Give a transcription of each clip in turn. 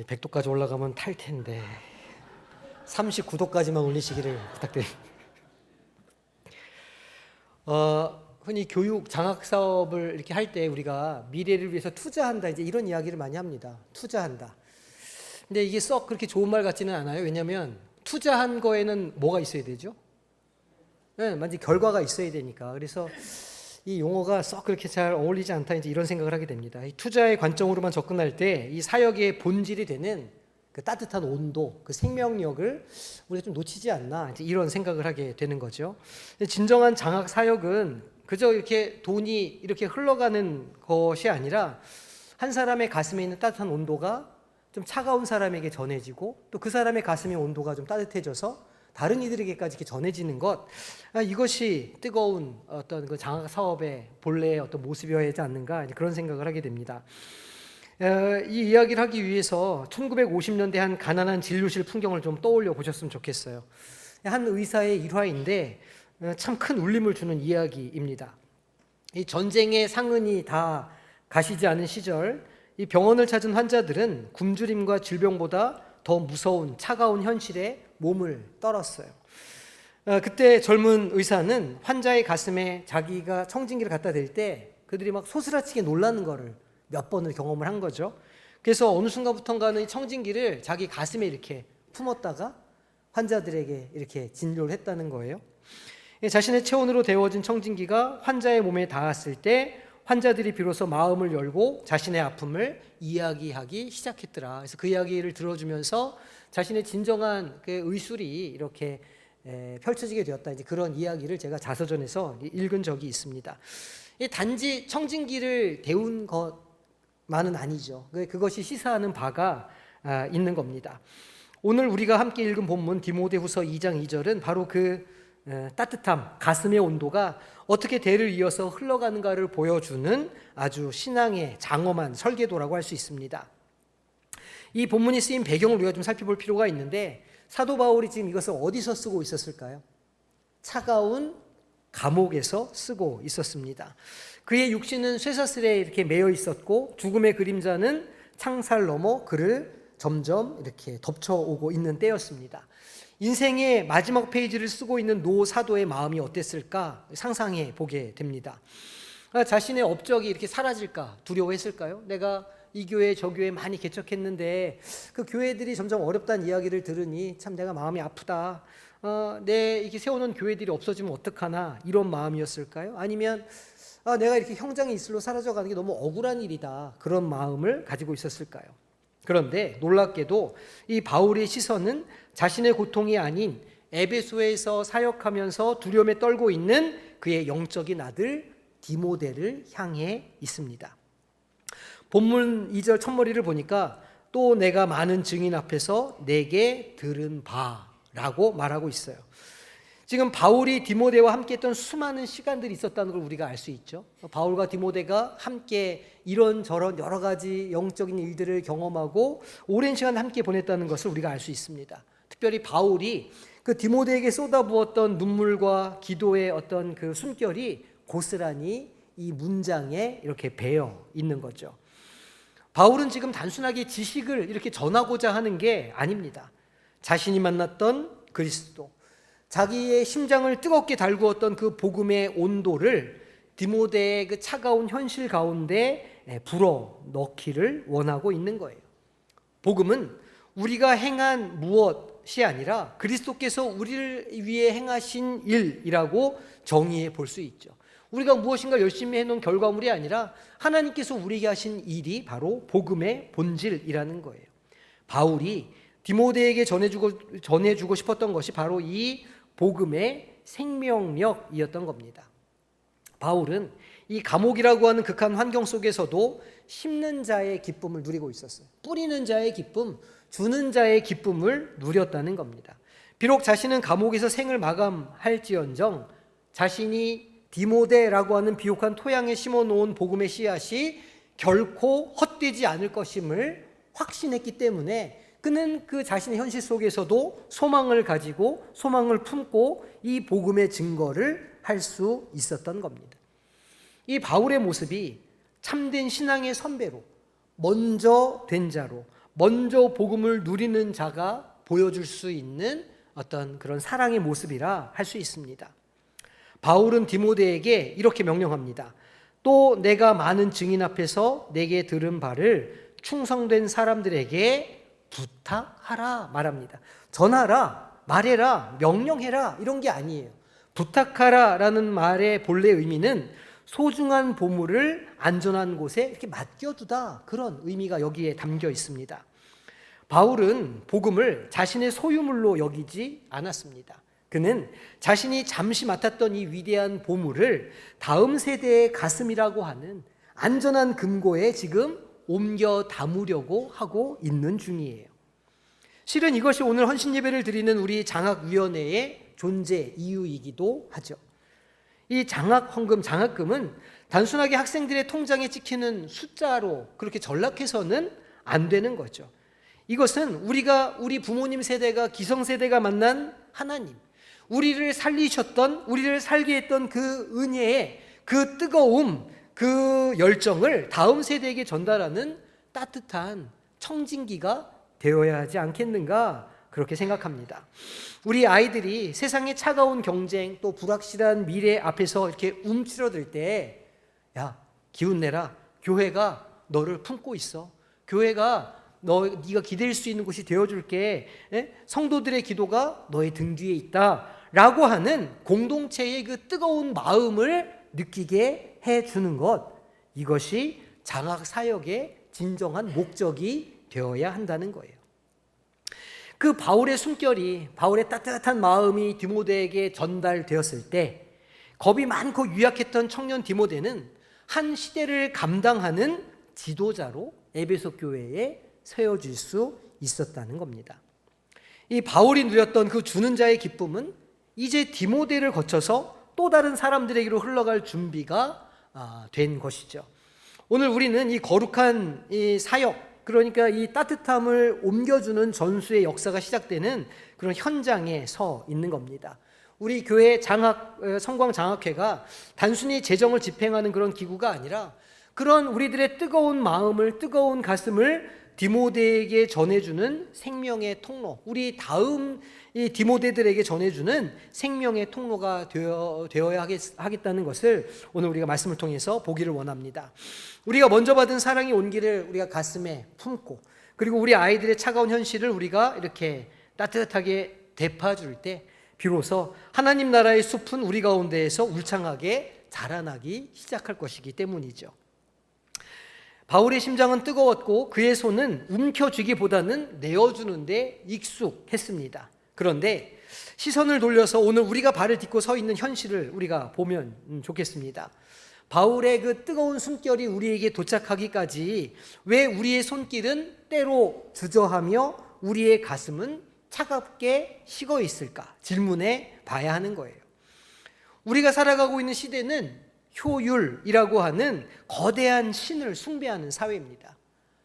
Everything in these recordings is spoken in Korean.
100도까지 올라가면 탈 텐데 39도까지만 올리시기를 부탁드립니다. 흔히 교육 장학 사업을 이렇게 할 때 우리가 미래를 위해서 투자한다 이제 이런 이야기를 많이 합니다. 투자한다. 근데 이게 썩 그렇게 좋은 말 같지는 않아요. 왜냐하면 투자한 거에는 뭐가 있어야 되죠? 네, 만약 결과가 있어야 되니까. 그래서 이 용어가 썩 그렇게 잘 어울리지 않다 이제 이런 생각을 하게 됩니다. 이 투자의 관점으로만 접근할 때 이 사역의 본질이 되는 그 따뜻한 온도, 그 생명력을 우리가 좀 놓치지 않나 이제 이런 생각을 하게 되는 거죠. 진정한 장학 사역은 그저 이렇게 돈이 이렇게 흘러가는 것이 아니라 한 사람의 가슴에 있는 따뜻한 온도가 좀 차가운 사람에게 전해지고 또 그 사람의 가슴의 온도가 좀 따뜻해져서 다른 이들에게까지 이렇게 전해지는 것, 이것이 뜨거운 어떤 그 장학 사업의 본래의 어떤 모습이어야 하지 않는가 그런 생각을 하게 됩니다. 이 이야기를 하기 위해서 1950년대 한 가난한 진료실 풍경을 좀 떠올려 보셨으면 좋겠어요. 한 의사의 일화인데 참 큰 울림을 주는 이야기입니다. 이 전쟁의 상흔이 다 가시지 않은 시절 이 병원을 찾은 환자들은 굶주림과 질병보다 더 무서운 차가운 현실에 몸을 떨었어요. 그때 젊은 의사는 환자의 가슴에 자기가 청진기를 갖다 댈 때 그들이 막 소스라치게 놀라는 거를 몇 번을 경험을 한 거죠. 그래서 어느 순간부터인가는 이 청진기를 자기 가슴에 이렇게 품었다가 환자들에게 이렇게 진료를 했다는 거예요. 자신의 체온으로 데워진 청진기가 환자의 몸에 닿았을 때 환자들이 비로소 마음을 열고 자신의 아픔을 이야기하기 시작했더라. 그래서 그 이야기를 들어주면서 자신의 진정한 그 의술이 이렇게 펼쳐지게 되었다. 이제 그런 이야기를 제가 자서전에서 읽은 적이 있습니다. 단지 청진기를 데운 것만은 아니죠. 그것이 시사하는 바가 있는 겁니다. 오늘 우리가 함께 읽은 본문 디모데후서 2장 2절은 바로 그 따뜻함, 가슴의 온도가 어떻게 대를 이어서 흘러가는가를 보여주는 아주 신앙의 장엄한 설계도라고 할 수 있습니다. 이 본문이 쓰인 배경을 우리가 좀 살펴볼 필요가 있는데 사도 바울이 지금 이것을 어디서 쓰고 있었을까요? 차가운 감옥에서 쓰고 있었습니다. 그의 육신은 쇠사슬에 이렇게 매여 있었고 죽음의 그림자는 창살 너머 그를 점점 이렇게 덮쳐오고 있는 때였습니다. 인생의 마지막 페이지를 쓰고 있는 노 사도의 마음이 어땠을까 상상해 보게 됩니다. 자신의 업적이 이렇게 사라질까 두려워했을까요? 내가 이 교회 저 교회 많이 개척했는데 그 교회들이 점점 어렵다는 이야기를 들으니 참 내가 마음이 아프다. 내 이렇게 세워놓은 교회들이 없어지면 어떡하나 이런 마음이었을까요? 아니면 내가 이렇게 형장의 이슬로 사라져가는 게 너무 억울한 일이다 그런 마음을 가지고 있었을까요? 그런데 놀랍게도 이 바울의 시선은 자신의 고통이 아닌 에베소에서 사역하면서 두려움에 떨고 있는 그의 영적인 아들 디모데를 향해 있습니다. 본문 2절 첫머리를 보니까 또 내가 많은 증인 앞에서 내게 들은 바라고 말하고 있어요. 지금 바울이 디모데와 함께 했던 수많은 시간들이 있었다는 걸 우리가 알 수 있죠. 바울과 디모데가 함께 이런저런 여러 가지 영적인 일들을 경험하고 오랜 시간 함께 보냈다는 것을 우리가 알 수 있습니다. 특별히 바울이 그 디모데에게 쏟아부었던 눈물과 기도의 어떤 그 숨결이 고스란히 이 문장에 이렇게 배어 있는 거죠. 바울은 지금 단순하게 지식을 이렇게 전하고자 하는 게 아닙니다. 자신이 만났던 그리스도, 자기의 심장을 뜨겁게 달구었던 그 복음의 온도를 디모데의 그 차가운 현실 가운데 불어넣기를 원하고 있는 거예요. 복음은 우리가 행한 무엇이 아니라 그리스도께서 우리를 위해 행하신 일이라고 정의해 볼 수 있죠. 우리가 무엇인가 열심히 해놓은 결과물이 아니라 하나님께서 우리에게 하신 일이 복음의 본질이라는 거예요. 바울이 디모데에게 전해주고 싶었던 것이 바로 이 복음의 생명력이었던 겁니다. 바울은 이 감옥이라고 하는 극한 환경 속에서도 심는 자의 기쁨을 누리고 있었어요. 뿌리는 자의 기쁨, 주는 자의 기쁨을 누렸다는 겁니다. 비록 자신은 감옥에서 생을 마감할지언정 자신이 디모데라고 하는 비옥한 토양에 심어놓은 복음의 씨앗이 결코 헛되지 않을 것임을 확신했기 때문에 그는 그 자신의 현실 속에서도 소망을 가지고 소망을 품고 이 복음의 증거를 할 수 있었던 겁니다. 이 바울의 모습이 참된 신앙의 선배로, 먼저 된 자로, 먼저 복음을 누리는 자가 보여줄 수 있는 어떤 그런 사랑의 모습이라 할 수 있습니다. 바울은 디모데에게 이렇게 명령합니다. 또 내가 많은 증인 앞에서 내게 들은 바를 충성된 사람들에게 부탁하라 말합니다. 전하라, 말해라, 명령해라 이런 게 아니에요. 부탁하라라는 말의 본래 의미는 소중한 보물을 안전한 곳에 이렇게 맡겨두다, 그런 의미가 여기에 담겨 있습니다. 바울은 복음을 자신의 소유물로 여기지 않았습니다. 그는 자신이 잠시 맡았던 이 위대한 보물을 다음 세대의 가슴이라고 하는 안전한 금고에 지금 옮겨 담으려고 하고 있는 중이에요. 실은 이것이 오늘 헌신 예배를 드리는 우리 장학위원회의 존재 이유이기도 하죠. 이 장학헌금, 장학금은 단순하게 학생들의 통장에 찍히는 숫자로 그렇게 전락해서는 안 되는 거죠. 이것은 우리 부모님 세대가, 기성세대가 만난 하나님, 우리를 살리셨던, 우리를 살게 했던 그 은혜의 그 뜨거움, 그 열정을 다음 세대에게 전달하는 따뜻한 청진기가 되어야 하지 않겠는가, 그렇게 생각합니다. 우리 아이들이 세상의 차가운 경쟁, 또 불확실한 미래 앞에서 이렇게 움츠러들 때, 야, 기운 내라. 교회가 너를 품고 있어. 교회가 네가 기댈 수 있는 곳이 되어줄게. 성도들의 기도가 너의 등 뒤에 있다 라고 하는 공동체의 그 뜨거운 마음을 느끼게 해주는 것, 이것이 장학사역의 진정한 목적이 되어야 한다는 거예요. 그 바울의 숨결이, 바울의 따뜻한 마음이 디모데에게 전달되었을 때 겁이 많고 유약했던 청년 디모데는 한 시대를 감당하는 지도자로 에베소 교회에 세워질 수 있었다는 겁니다. 이 바울이 누렸던 그 주는 자의 기쁨은 이제 디모데를 거쳐서 또 다른 사람들에게로 흘러갈 준비가 된 것이죠. 오늘 우리는 이 거룩한 이 사역, 그러니까 이 따뜻함을 옮겨주는 전수의 역사가 시작되는 그런 현장에 서 있는 겁니다. 우리 교회 성광장학회가 단순히 재정을 집행하는 그런 기구가 아니라 그런 우리들의 뜨거운 마음을, 뜨거운 가슴을 디모데에게 전해주는 생명의 통로, 우리 다음 이 디모데들에게 전해주는 생명의 통로가 되어야 하겠다는 것을 오늘 우리가 말씀을 통해서 보기를 원합니다. 우리가 먼저 받은 사랑의 온기를 우리가 가슴에 품고, 그리고 우리 아이들의 차가운 현실을 우리가 이렇게 따뜻하게 되파줄 때 비로소 하나님 나라의 숲은 우리 가운데에서 울창하게 자라나기 시작할 것이기 때문이죠. 바울의 심장은 뜨거웠고 그의 손은 움켜쥐기보다는 내어주는 데 익숙했습니다. 그런데 시선을 돌려서 오늘 우리가 발을 딛고 서 있는 현실을 우리가 보면 좋겠습니다. 바울의 그 뜨거운 숨결이 우리에게 도착하기까지 왜 우리의 손길은 때로 주저하며 우리의 가슴은 차갑게 식어 있을까 질문해 봐야 하는 거예요. 우리가 살아가고 있는 시대는 효율이라고 하는 거대한 신을 숭배하는 사회입니다.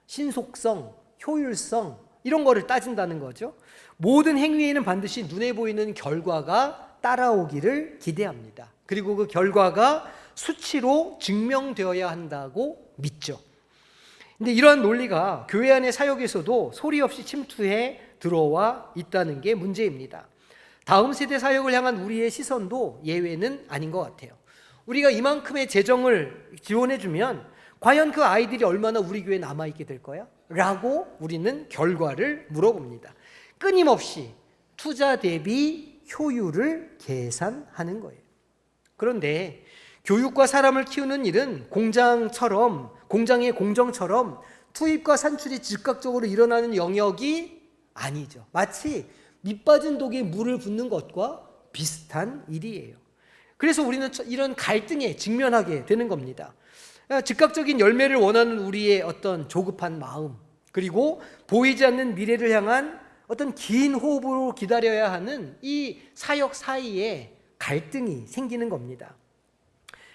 신속성, 효율성 이런 거를 따진다는 거죠. 모든 행위에는 반드시 눈에 보이는 결과가 따라오기를 기대합니다. 그리고 그 결과가 수치로 증명되어야 한다고 믿죠. 근데 이러한 논리가 교회 안의 사역에서도 소리 없이 침투해 들어와 있다는 게 문제입니다. 다음 세대 사역을 향한 우리의 시선도 예외는 아닌 것 같아요. 우리가 이만큼의 재정을 지원해주면 과연 그 아이들이 얼마나 우리 교회에 남아있게 될 거야? 라고 우리는 결과를 물어봅니다. 끊임없이 투자 대비 효율을 계산하는 거예요. 그런데 교육과 사람을 키우는 일은 공장의 공정처럼 투입과 산출이 즉각적으로 일어나는 영역이 아니죠. 마치 밑빠진 독에 물을 붓는 것과 비슷한 일이에요. 그래서 우리는 이런 갈등에 직면하게 되는 겁니다. 즉각적인 열매를 원하는 우리의 어떤 조급한 마음, 그리고 보이지 않는 미래를 향한 어떤 긴 호흡으로 기다려야 하는 이 사역 사이에 갈등이 생기는 겁니다.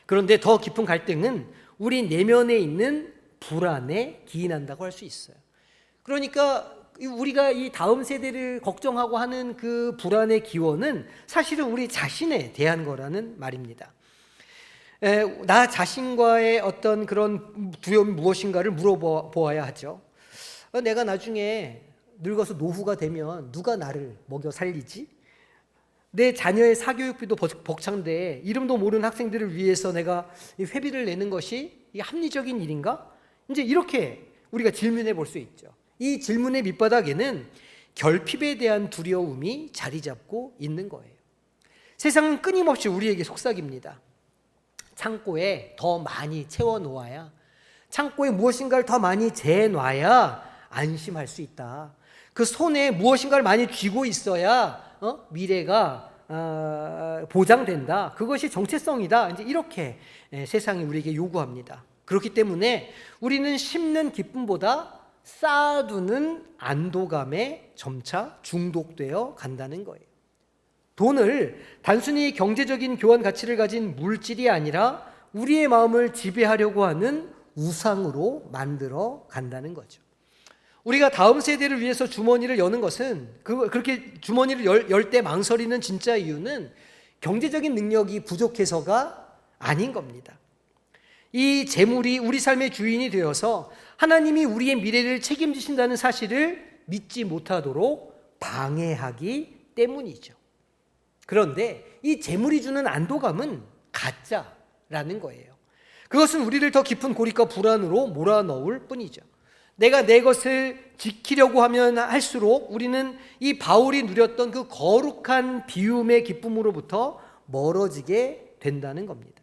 그런데 더 깊은 갈등은 우리 내면에 있는 불안에 기인한다고 할 수 있어요. 그러니까 우리가 이 다음 세대를 걱정하고 하는 그 불안의 기원은 사실은 우리 자신에 대한 거라는 말입니다. 나 자신과의 어떤 그런 두려움이 무엇인가를 물어보아야 하죠. 내가 나중에 늙어서 노후가 되면 누가 나를 먹여 살리지? 내 자녀의 사교육비도 벅찬데 이름도 모르는 학생들을 위해서 내가 회비를 내는 것이 이게 합리적인 일인가? 이제 이렇게 우리가 질문해 볼 수 있죠. 이 질문의 밑바닥에는 결핍에 대한 두려움이 자리 잡고 있는 거예요. 세상은 끊임없이 우리에게 속삭입니다. 창고에 더 많이 채워놓아야, 창고에 무엇인가를 더 많이 재놔야 안심할 수 있다. 그 손에 무엇인가를 많이 쥐고 있어야 미래가 보장된다. 그것이 정체성이다. 이제 이렇게 세상이 우리에게 요구합니다. 그렇기 때문에 우리는 심는 기쁨보다 쌓아두는 안도감에 점차 중독되어 간다는 거예요. 돈을 단순히 경제적인 교환 가치를 가진 물질이 아니라 우리의 마음을 지배하려고 하는 우상으로 만들어 간다는 거죠. 우리가 다음 세대를 위해서 주머니를 여는 것은 그렇게 주머니를 열 때 망설이는 진짜 이유는 경제적인 능력이 부족해서가 아닌 겁니다. 이 재물이 우리 삶의 주인이 되어서 하나님이 우리의 미래를 책임지신다는 사실을 믿지 못하도록 방해하기 때문이죠. 그런데 이 재물이 주는 안도감은 가짜라는 거예요. 그것은 우리를 더 깊은 고립과 불안으로 몰아넣을 뿐이죠. 내가 내 것을 지키려고 하면 할수록 우리는 이 바울이 누렸던 그 거룩한 비움의 기쁨으로부터 멀어지게 된다는 겁니다.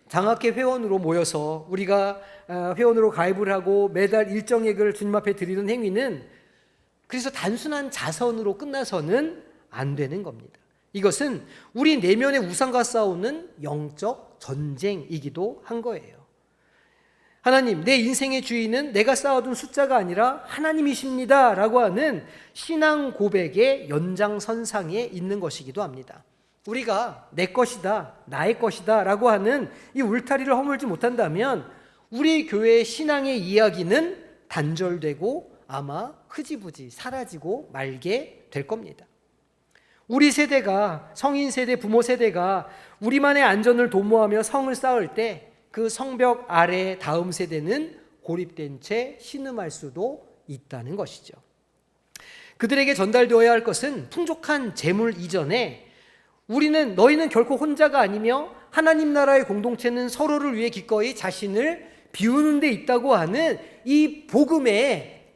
장학회 회원으로 모여서 우리가 회원으로 가입을 하고 매달 일정액을 주님 앞에 드리는 행위는 그래서 단순한 자선으로 끝나서는 안 되는 겁니다. 이것은 우리 내면의 우상과 싸우는 영적 전쟁이기도 한 거예요. 하나님, 내 인생의 주인은 내가 쌓아둔 숫자가 아니라 하나님이십니다 라고 하는 신앙 고백의 연장선상에 있는 것이기도 합니다. 우리가 내 것이다, 나의 것이다 라고 하는 이 울타리를 허물지 못한다면 우리 교회의 신앙의 이야기는 단절되고 아마 흐지부지 사라지고 말게 될 겁니다. 우리 세대가, 성인 세대, 부모 세대가 우리만의 안전을 도모하며 성을 쌓을 때 그 성벽 아래 다음 세대는 고립된 채 신음할 수도 있다는 것이죠. 그들에게 전달되어야 할 것은 풍족한 재물 이전에 너희는 결코 혼자가 아니며 하나님 나라의 공동체는 서로를 위해 기꺼이 자신을 비우는 데 있다고 하는 이 복음의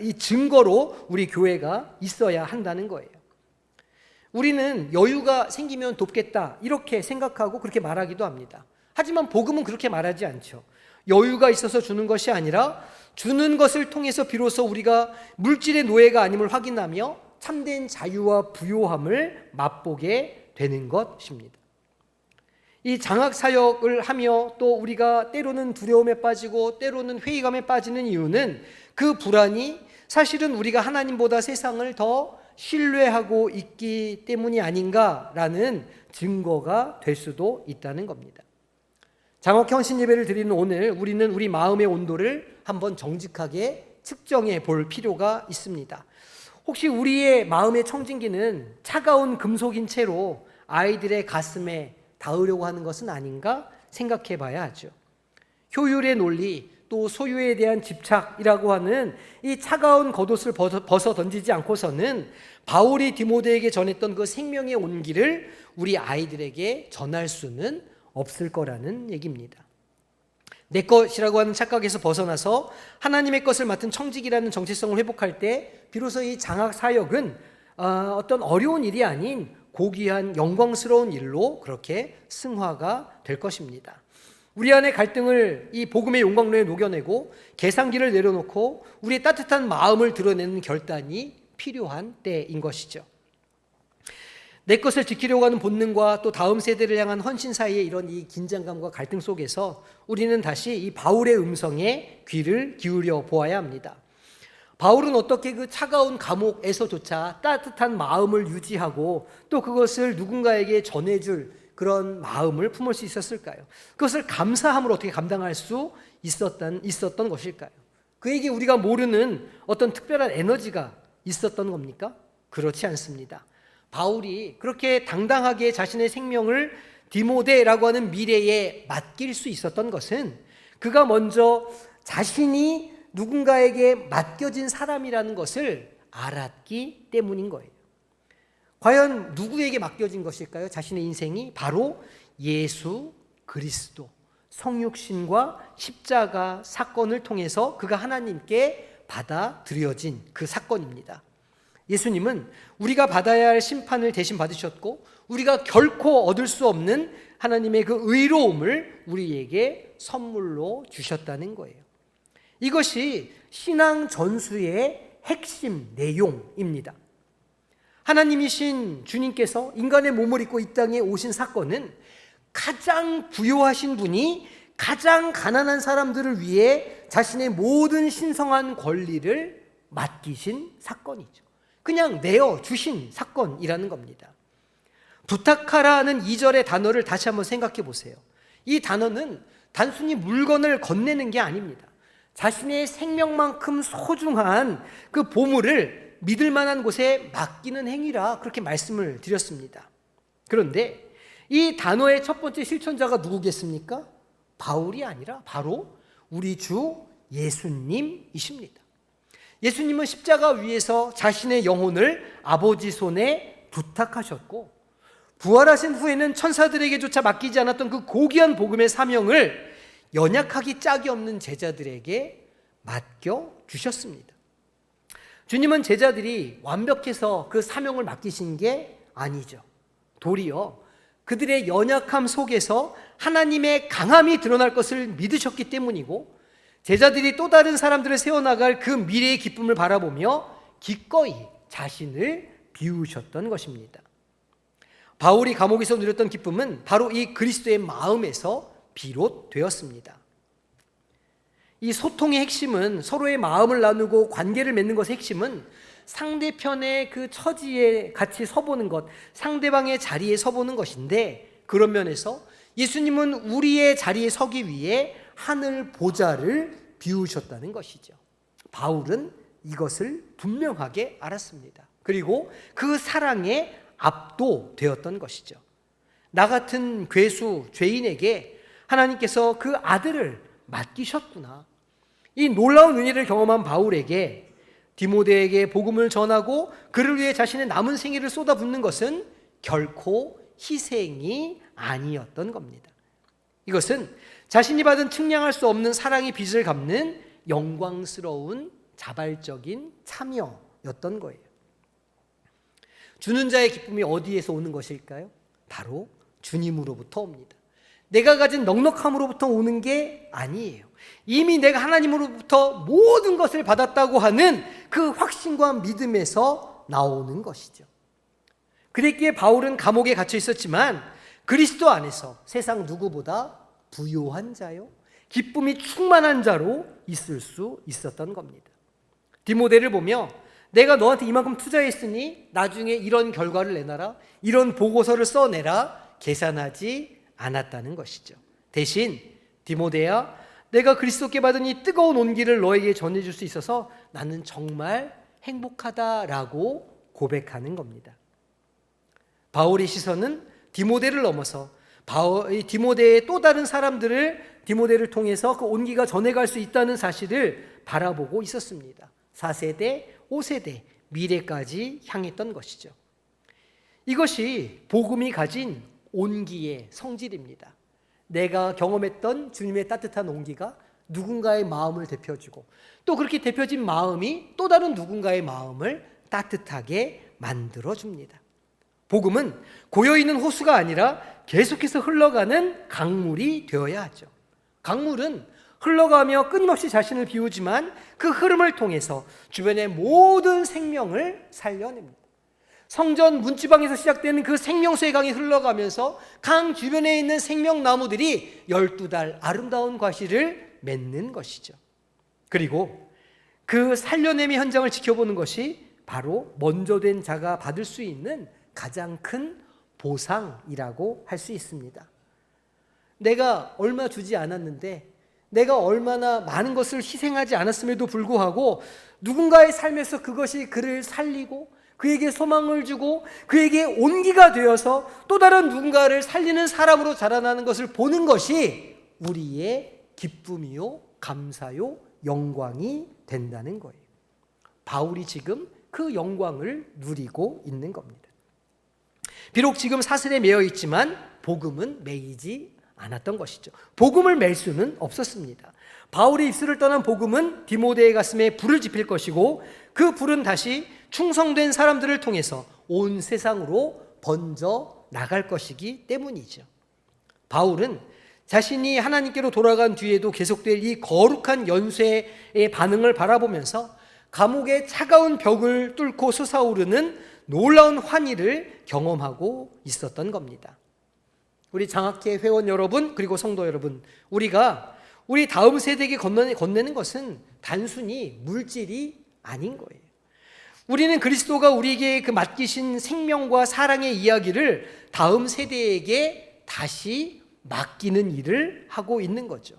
이 증거로 우리 교회가 있어야 한다는 거예요. 우리는 여유가 생기면 돕겠다 이렇게 생각하고 그렇게 말하기도 합니다. 하지만 복음은 그렇게 말하지 않죠. 여유가 있어서 주는 것이 아니라 주는 것을 통해서 비로소 우리가 물질의 노예가 아님을 확인하며 참된 자유와 부요함을 맛보게 되는 것입니다. 이 장학 사역을 하며 또 우리가 때로는 두려움에 빠지고 때로는 회의감에 빠지는 이유는 그 불안이 사실은 우리가 하나님보다 세상을 더 신뢰하고 있기 때문이 아닌가라는 증거가 될 수도 있다는 겁니다. 장학 헌신 예배를 드리는 오늘 우리는 우리 마음의 온도를 한번 정직하게 측정해 볼 필요가 있습니다. 혹시 우리의 마음의 청진기는 차가운 금속인 채로 아이들의 가슴에 닿으려고 하는 것은 아닌가 생각해 봐야 하죠. 효율의 논리, 또 소유에 대한 집착이라고 하는 이 차가운 겉옷을 벗어 던지지 않고서는 바울이 디모데에게 전했던 그 생명의 온기를 우리 아이들에게 전할 수는 없을 거라는 얘기입니다. 내 것이라고 하는 착각에서 벗어나서 하나님의 것을 맡은 청직이라는 정체성을 회복할 때 비로소 이 장학 사역은 어떤 어려운 일이 아닌 고귀한 영광스러운 일로 그렇게 승화가 될 것입니다. 우리 안의 갈등을 이 복음의 용광로에 녹여내고 계산기를 내려놓고 우리의 따뜻한 마음을 드러내는 결단이 필요한 때인 것이죠. 내 것을 지키려고 하는 본능과 또 다음 세대를 향한 헌신 사이의 이런 이 긴장감과 갈등 속에서 우리는 다시 이 바울의 음성에 귀를 기울여 보아야 합니다. 바울은 어떻게 그 차가운 감옥에서조차 따뜻한 마음을 유지하고 또 그것을 누군가에게 전해줄 그런 마음을 품을 수 있었을까요? 그것을 감사함으로 어떻게 감당할 수 있었던 것일까요? 그에게 우리가 모르는 어떤 특별한 에너지가 있었던 겁니까? 그렇지 않습니다. 바울이 그렇게 당당하게 자신의 생명을 디모데라고 하는 미래에 맡길 수 있었던 것은 그가 먼저 자신이 누군가에게 맡겨진 사람이라는 것을 알았기 때문인 거예요. 과연 누구에게 맡겨진 것일까요? 자신의 인생이 바로 예수 그리스도, 성육신과 십자가 사건을 통해서 그가 하나님께 받아들여진 그 사건입니다. 예수님은 우리가 받아야 할 심판을 대신 받으셨고 우리가 결코 얻을 수 없는 하나님의 그 의로움을 우리에게 선물로 주셨다는 거예요. 이것이 신앙 전수의 핵심 내용입니다. 하나님이신 주님께서 인간의 몸을 입고 이 땅에 오신 사건은 가장 부요하신 분이 가장 가난한 사람들을 위해 자신의 모든 신성한 권리를 맡기신 사건이죠. 그냥 내어주신 사건이라는 겁니다. 부탁하라는 2절의 단어를 다시 한번 생각해 보세요. 이 단어는 단순히 물건을 건네는 게 아닙니다. 자신의 생명만큼 소중한 그 보물을 믿을 만한 곳에 맡기는 행위라 그렇게 말씀을 드렸습니다. 그런데 이 단어의 첫 번째 실천자가 누구겠습니까? 바울이 아니라 바로 우리 주 예수님이십니다. 예수님은 십자가 위에서 자신의 영혼을 아버지 손에 부탁하셨고 부활하신 후에는 천사들에게조차 맡기지 않았던 그 고귀한 복음의 사명을 연약하기 짝이 없는 제자들에게 맡겨주셨습니다. 주님은 제자들이 완벽해서 그 사명을 맡기신 게 아니죠. 도리어 그들의 연약함 속에서 하나님의 강함이 드러날 것을 믿으셨기 때문이고 제자들이 또 다른 사람들을 세워나갈 그 미래의 기쁨을 바라보며 기꺼이 자신을 비우셨던 것입니다. 바울이 감옥에서 누렸던 기쁨은 바로 이 그리스도의 마음에서 비롯되었습니다. 이 소통의 핵심은 서로의 마음을 나누고 관계를 맺는 것의 핵심은 상대편의 그 처지에 같이 서보는 것, 상대방의 자리에 서보는 것인데 그런 면에서 예수님은 우리의 자리에 서기 위해 하늘 보좌를 비우셨다는 것이죠. 바울은 이것을 분명하게 알았습니다. 그리고 그 사랑에 압도되었던 것이죠. 나 같은 괴수, 죄인에게 하나님께서 그 아들을 맡기셨구나. 이 놀라운 은혜를 경험한 바울에게 디모데에게 복음을 전하고 그를 위해 자신의 남은 생애를 쏟아붓는 것은 결코 희생이 아니었던 겁니다. 이것은 자신이 받은 측량할 수 없는 사랑의 빚을 갚는 영광스러운 자발적인 참여였던 거예요. 주는 자의 기쁨이 어디에서 오는 것일까요? 바로 주님으로부터 옵니다. 내가 가진 넉넉함으로부터 오는 게 아니에요. 이미 내가 하나님으로부터 모든 것을 받았다고 하는 그 확신과 믿음에서 나오는 것이죠. 그랬기에 바울은 감옥에 갇혀 있었지만 그리스도 안에서 세상 누구보다 부요한 자요, 기쁨이 충만한 자로 있을 수 있었던 겁니다. 디모데를 보며 내가 너한테 이만큼 투자했으니 나중에 이런 결과를 내놔라, 이런 보고서를 써내라 계산하지 않았다는 것이죠. 대신 디모데야, 내가 그리스도께 받은 이 뜨거운 온기를 너에게 전해줄 수 있어서 나는 정말 행복하다라고 고백하는 겁니다. 바울의 시선은 디모데를 넘어서 디모데의 또 다른 사람들을 디모데를 통해서 그 온기가 전해갈 수 있다는 사실을 바라보고 있었습니다. 4세대, 5세대, 미래까지 향했던 것이죠. 이것이 복음이 가진 온기의 성질입니다. 내가 경험했던 주님의 따뜻한 온기가 누군가의 마음을 데펴주고 또 그렇게 데펴진 마음이 또 다른 누군가의 마음을 따뜻하게 만들어줍니다. 복음은 고여있는 호수가 아니라 계속해서 흘러가는 강물이 되어야 하죠. 강물은 흘러가며 끊임없이 자신을 비우지만 그 흐름을 통해서 주변의 모든 생명을 살려냅니다. 성전 문지방에서 시작되는 그 생명수의 강이 흘러가면서 강 주변에 있는 생명나무들이 12달 아름다운 과실을 맺는 것이죠. 그리고 그 살려냄의 현장을 지켜보는 것이 바로 먼저 된 자가 받을 수 있는 가장 큰 보상이라고 할 수 있습니다. 내가 얼마 주지 않았는데 내가 얼마나 많은 것을 희생하지 않았음에도 불구하고 누군가의 삶에서 그것이 그를 살리고 그에게 소망을 주고 그에게 온기가 되어서 또 다른 누군가를 살리는 사람으로 자라나는 것을 보는 것이 우리의 기쁨이요, 감사요, 영광이 된다는 거예요. 바울이 지금 그 영광을 누리고 있는 겁니다. 비록 지금 사슬에 매여 있지만 복음은 매이지 않았던 것이죠. 복음을 맬 수는 없었습니다. 바울의 입술을 떠난 복음은 디모데의 가슴에 불을 지필 것이고 그 불은 다시 충성된 사람들을 통해서 온 세상으로 번져 나갈 것이기 때문이죠. 바울은 자신이 하나님께로 돌아간 뒤에도 계속될 이 거룩한 연쇄의 반응을 바라보면서 감옥의 차가운 벽을 뚫고 솟아오르는 놀라운 환희를 경험하고 있었던 겁니다. 우리 장학회 회원 여러분, 그리고 성도 여러분, 우리가 우리 다음 세대에게 건네는 것은 단순히 물질이 아닌 거예요. 우리는 그리스도가 우리에게 그 맡기신 생명과 사랑의 이야기를 다음 세대에게 다시 맡기는 일을 하고 있는 거죠.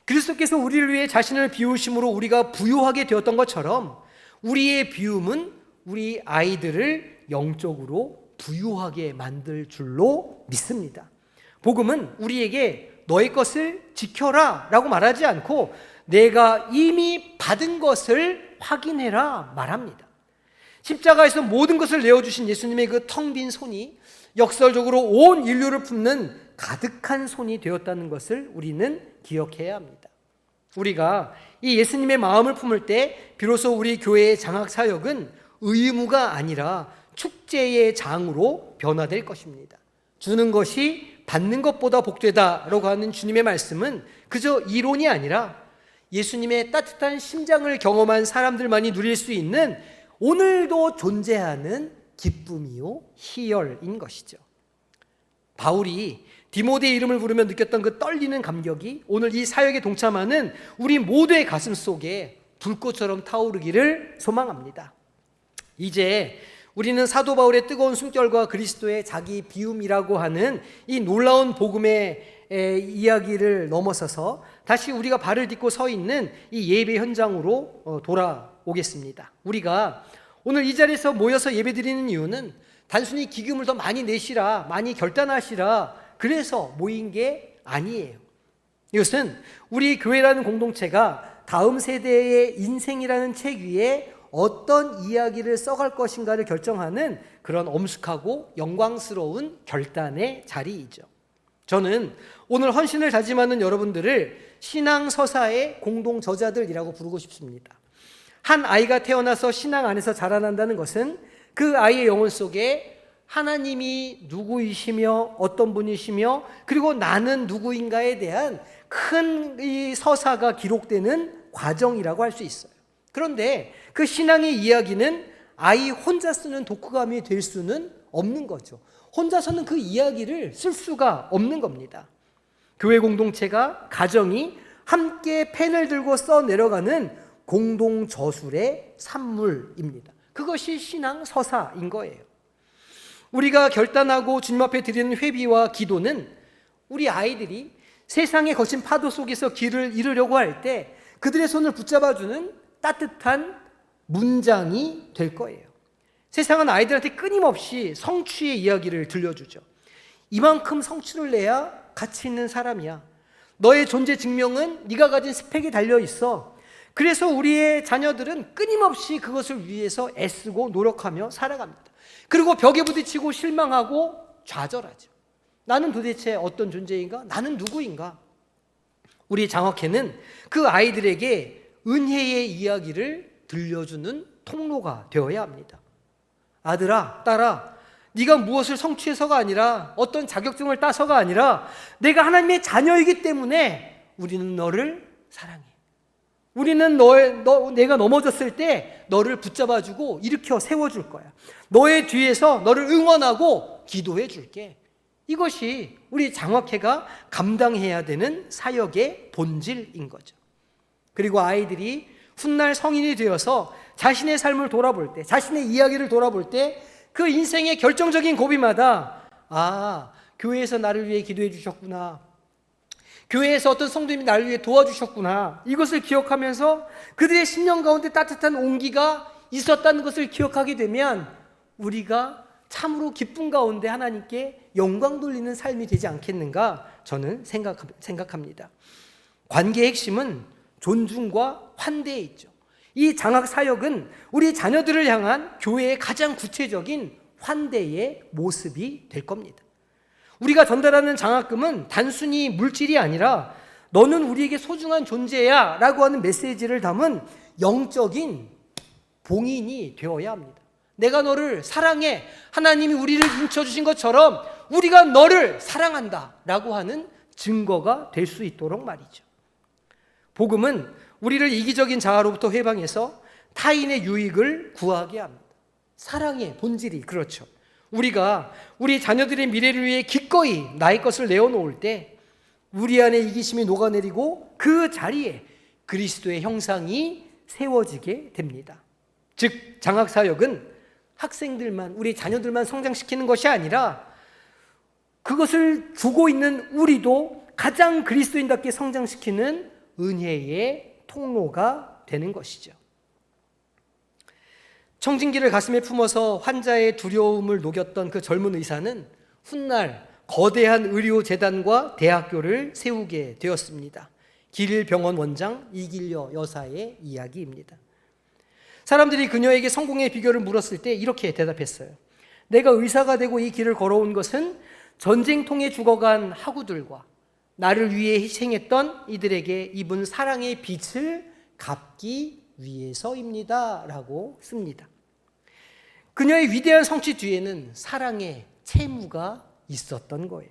그리스도께서 우리를 위해 자신을 비우심으로 우리가 부유하게 되었던 것처럼 우리의 비움은 우리 아이들을 영적으로 부유하게 만들 줄로 믿습니다. 복음은 우리에게 너의 것을 지켜라 라고 말하지 않고 내가 이미 받은 것을 확인해라 말합니다. 십자가에서 모든 것을 내어주신 예수님의 그 텅 빈 손이 역설적으로 온 인류를 품는 가득한 손이 되었다는 것을 우리는 기억해야 합니다. 우리가 이 예수님의 마음을 품을 때 비로소 우리 교회의 장학 사역은 의무가 아니라 축제의 장으로 변화될 것입니다. 주는 것이 받는 것보다 복되다라고 하는 주님의 말씀은 그저 이론이 아니라 예수님의 따뜻한 심장을 경험한 사람들만이 누릴 수 있는 오늘도 존재하는 기쁨이요 희열인 것이죠. 바울이 디모데의 이름을 부르며 느꼈던 그 떨리는 감격이 오늘 이 사역에 동참하는 우리 모두의 가슴 속에 불꽃처럼 타오르기를 소망합니다. 이제 우리는 사도 바울의 뜨거운 숨결과 그리스도의 자기 비움이라고 하는 이 놀라운 복음의 이야기를 넘어서서 다시 우리가 발을 딛고 서 있는 이 예배 현장으로 돌아오겠습니다. 우리가 오늘 이 자리에서 모여서 예배드리는 이유는 단순히 기금을 더 많이 내시라, 많이 결단하시라 그래서 모인 게 아니에요. 이것은 우리 교회라는 공동체가 다음 세대의 인생이라는 책 위에 어떤 이야기를 써갈 것인가를 결정하는 그런 엄숙하고 영광스러운 결단의 자리이죠. 저는 오늘 헌신을 다짐하는 여러분들을 신앙 서사의 공동 저자들이라고 부르고 싶습니다. 한 아이가 태어나서 신앙 안에서 자라난다는 것은 그 아이의 영혼 속에 하나님이 누구이시며 어떤 분이시며 그리고 나는 누구인가에 대한 큰 이 서사가 기록되는 과정이라고 할 수 있어요. 그런데 그 신앙의 이야기는 아이 혼자 쓰는 독후감이 될 수는 없는 거죠. 혼자서는 그 이야기를 쓸 수가 없는 겁니다. 교회 공동체가, 가정이 함께 펜을 들고 써내려가는 공동 저술의 산물입니다. 그것이 신앙 서사인 거예요. 우리가 결단하고 주님 앞에 드리는 회비와 기도는 우리 아이들이 세상의 거친 파도 속에서 길을 잃으려고 할 때 그들의 손을 붙잡아주는 따뜻한 문장이 될 거예요. 세상은 아이들한테 끊임없이 성취의 이야기를 들려주죠. 이만큼 성취를 내야 가치 있는 사람이야. 너의 존재 증명은 네가 가진 스펙에 달려 있어. 그래서 우리의 자녀들은 끊임없이 그것을 위해서 애쓰고 노력하며 살아갑니다. 그리고 벽에 부딪히고 실망하고 좌절하죠. 나는 도대체 어떤 존재인가? 나는 누구인가? 우리 장학회는 그 아이들에게 은혜의 이야기를 들려주는 통로가 되어야 합니다. 아들아, 딸아, 네가 무엇을 성취해서가 아니라 어떤 자격증을 따서가 아니라 내가 하나님의 자녀이기 때문에 우리는 너를 사랑해. 우리는 내가 넘어졌을 때 너를 붙잡아주고 일으켜 세워줄 거야. 너의 뒤에서 너를 응원하고 기도해 줄게. 이것이 우리 장학회가 감당해야 되는 사역의 본질인 거죠. 그리고 아이들이 훗날 성인이 되어서 자신의 삶을 돌아볼 때, 자신의 이야기를 돌아볼 때 그 인생의 결정적인 고비마다 교회에서 나를 위해 기도해 주셨구나. 교회에서 어떤 성도님이 나를 위해 도와주셨구나. 이것을 기억하면서 그들의 심령 가운데 따뜻한 온기가 있었다는 것을 기억하게 되면 우리가 참으로 기쁨 가운데 하나님께 영광 돌리는 삶이 되지 않겠는가 저는 생각합니다. 관계의 핵심은 존중과 환대에 있죠. 이 장학 사역은 우리 자녀들을 향한 교회의 가장 구체적인 환대의 모습이 될 겁니다. 우리가 전달하는 장학금은 단순히 물질이 아니라 너는 우리에게 소중한 존재야 라고 하는 메시지를 담은 영적인 봉인이 되어야 합니다. 내가 너를 사랑해. 하나님이 우리를 인쳐주신 것처럼 우리가 너를 사랑한다 라고 하는 증거가 될 수 있도록 말이죠. 복음은 우리를 이기적인 자아로부터 해방해서 타인의 유익을 구하게 합니다. 사랑의 본질이 그렇죠. 우리가 우리 자녀들의 미래를 위해 기꺼이 나의 것을 내어놓을 때 우리 안에 이기심이 녹아내리고 그 자리에 그리스도의 형상이 세워지게 됩니다. 즉 장학사역은 학생들만, 우리 자녀들만 성장시키는 것이 아니라 그것을 주고 있는 우리도 가장 그리스도인답게 성장시키는 은혜의 통로가 되는 것이죠. 청진기를 가슴에 품어서 환자의 두려움을 녹였던 그 젊은 의사는 훗날 거대한 의료재단과 대학교를 세우게 되었습니다. 길일병원 원장 이길여 여사의 이야기입니다. 사람들이 그녀에게 성공의 비결을 물었을 때 이렇게 대답했어요. 내가 의사가 되고 이 길을 걸어온 것은 전쟁통에 죽어간 학우들과 나를 위해 희생했던 이들에게 입은 사랑의 빚을 갚기 위해서입니다 라고 씁니다. 그녀의 위대한 성취 뒤에는 사랑의 채무가 있었던 거예요.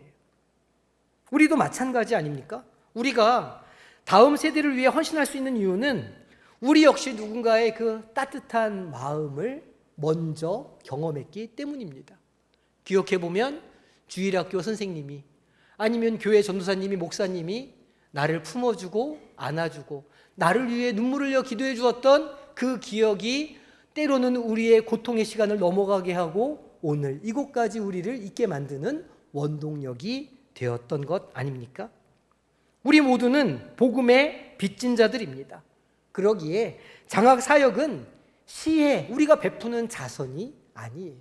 우리도 마찬가지 아닙니까? 우리가 다음 세대를 위해 헌신할 수 있는 이유는 우리 역시 누군가의 그 따뜻한 마음을 먼저 경험했기 때문입니다. 기억해보면 주일학교 선생님이 아니면 교회 전도사님이 목사님이 나를 품어주고 안아주고 나를 위해 눈물을 흘려 기도해 주었던 그 기억이 때로는 우리의 고통의 시간을 넘어가게 하고 오늘 이곳까지 우리를 있게 만드는 원동력이 되었던 것 아닙니까? 우리 모두는 복음의 빚진 자들입니다. 그러기에 장학사역은 시에 우리가 베푸는 자선이 아니에요.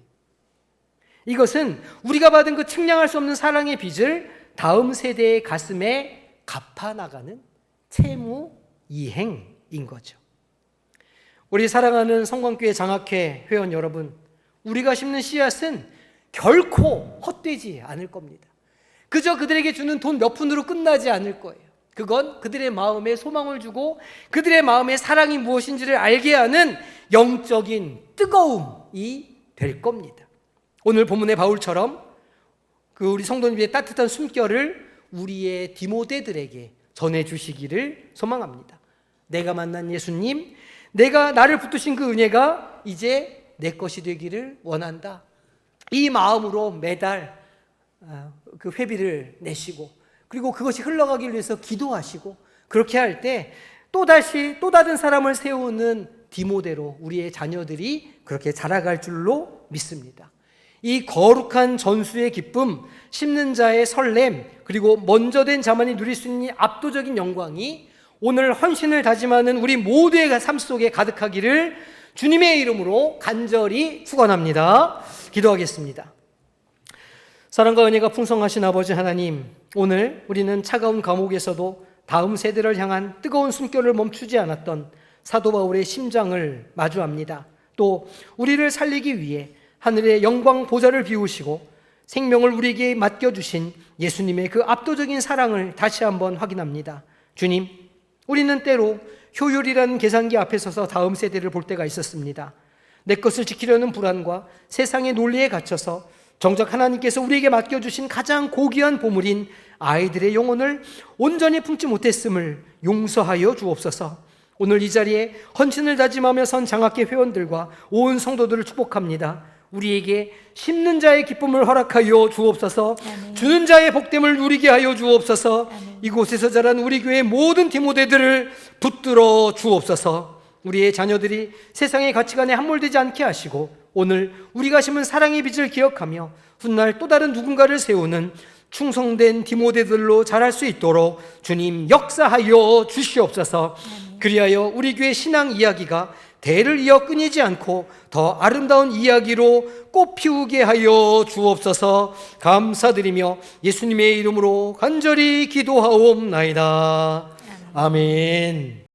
이것은 우리가 받은 그 측량할 수 없는 사랑의 빚을 다음 세대의 가슴에 갚아나가는 채무 이행인 거죠. 우리 사랑하는 성광교회 장학회 회원 여러분, 우리가 심는 씨앗은 결코 헛되지 않을 겁니다. 그저 그들에게 주는 돈 몇 푼으로 끝나지 않을 거예요. 그건 그들의 마음에 소망을 주고 그들의 마음에 사랑이 무엇인지를 알게 하는 영적인 뜨거움이 될 겁니다. 오늘 본문의 바울처럼 그 우리 성도님의 따뜻한 숨결을 우리의 디모데들에게 전해주시기를 소망합니다. 내가 만난 예수님, 내가 나를 붙드신 그 은혜가 이제 내 것이 되기를 원한다. 이 마음으로 매달 그 회비를 내시고 그리고 그것이 흘러가기 위해서 기도하시고 그렇게 할 때 또다시 또 다른 사람을 세우는 디모데로 우리의 자녀들이 그렇게 자라갈 줄로 믿습니다. 이 거룩한 전수의 기쁨, 심는 자의 설렘, 그리고 먼저 된 자만이 누릴 수 있는 압도적인 영광이 오늘 헌신을 다짐하는 우리 모두의 삶 속에 가득하기를 주님의 이름으로 간절히 축원합니다. 기도하겠습니다. 사랑과 은혜가 풍성하신 아버지 하나님, 오늘 우리는 차가운 감옥에서도 다음 세대를 향한 뜨거운 숨결을 멈추지 않았던 사도 바울의 심장을 마주합니다. 또 우리를 살리기 위해 하늘의 영광 보좌를 비우시고 생명을 우리에게 맡겨주신 예수님의 그 압도적인 사랑을 다시 한번 확인합니다. 주님, 우리는 때로 효율이라는 계산기 앞에 서서 다음 세대를 볼 때가 있었습니다. 내 것을 지키려는 불안과 세상의 논리에 갇혀서 정작 하나님께서 우리에게 맡겨주신 가장 고귀한 보물인 아이들의 영혼을 온전히 품지 못했음을 용서하여 주옵소서. 오늘 이 자리에 헌신을 다짐하며 선 장학회 회원들과 온 성도들을 축복합니다. 우리에게 심는 자의 기쁨을 허락하여 주옵소서. 아멘. 주는 자의 복됨을 누리게 하여 주옵소서. 아멘. 이곳에서 자란 우리 교회의 모든 디모데들을 붙들어 주옵소서. 우리의 자녀들이 세상의 가치관에 함몰되지 않게 하시고 오늘 우리가 심은 사랑의 빚을 기억하며 훗날 또 다른 누군가를 세우는 충성된 디모데들로 자랄 수 있도록 주님 역사하여 주시옵소서. 그리하여 우리 교회 신앙 이야기가 대를 이어 끊이지 않고 더 아름다운 이야기로 꽃 피우게 하여 주옵소서. 감사드리며 예수님의 이름으로 간절히 기도하옵나이다. 아멘.